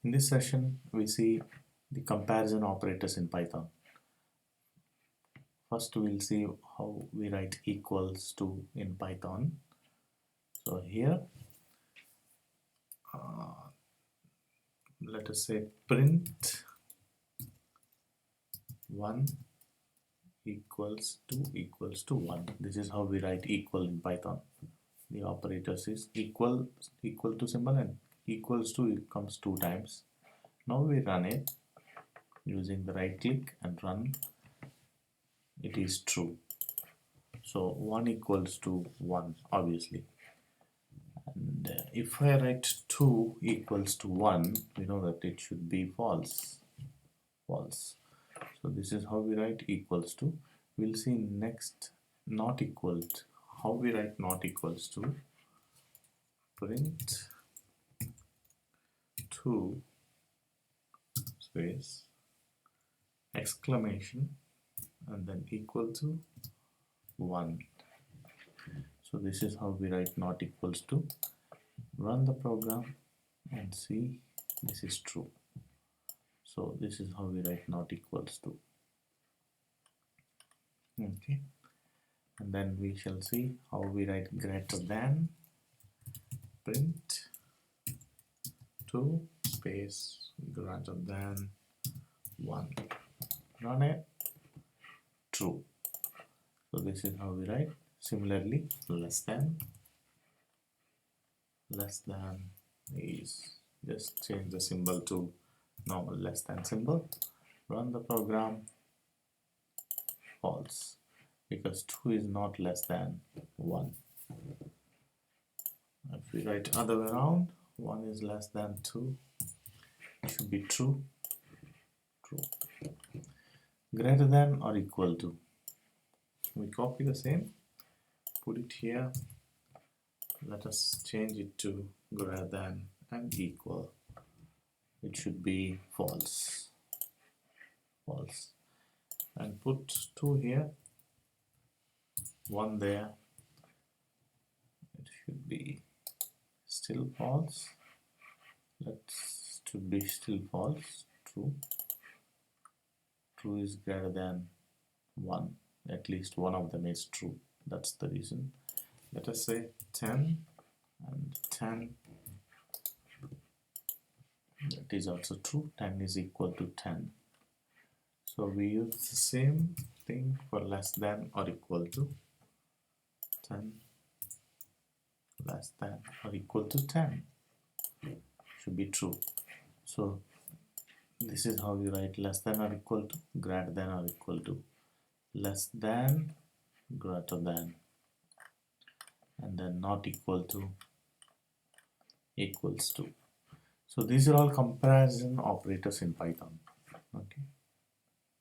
In this session, we see the comparison operators in Python. First, we'll see how we write equals to in Python. So here, let us say print 1 equals to 1. This is how we write equal in Python. The operators is equal to symbol, and equals to it comes 2 times. Now we run it using the right click and run. It is true. So 1 equals to 1, obviously. And if I write 2 equals to 1, we know that it should be false. So this is how we write equals to. We'll see next not equal to. How we write not equals to. Print 2 space exclamation and then equal to 1. So this is how we write not equals to. Run the program and see this is true. So this is how we write not equals to. Okay, and then we shall see how we write greater than. Print 2 space greater than 1. Run it. True. So this is how we write. Similarly, less than is, just change the symbol to normal less than symbol. Run the program. False, because 2 is not less than 1. If we write other way around, 1 is less than 2, it should be true. Greater than or equal to. We copy the same, put it here. Let us change it to greater than and equal. It should be false. And put 2 here, 1 there. It should be still false. To be still false. True. True is greater than 1. At least one of them is true. That's the reason. Let us say 10 and 10. That is also true. 10 is equal to 10. So we use the same thing for less than or equal to. 10 less than or equal to 10 should be true. So this is how we write less than or equal to, greater than or equal to, less than, greater than, and then not equal to, equals to. So these are all comparison operators in Python. Okay.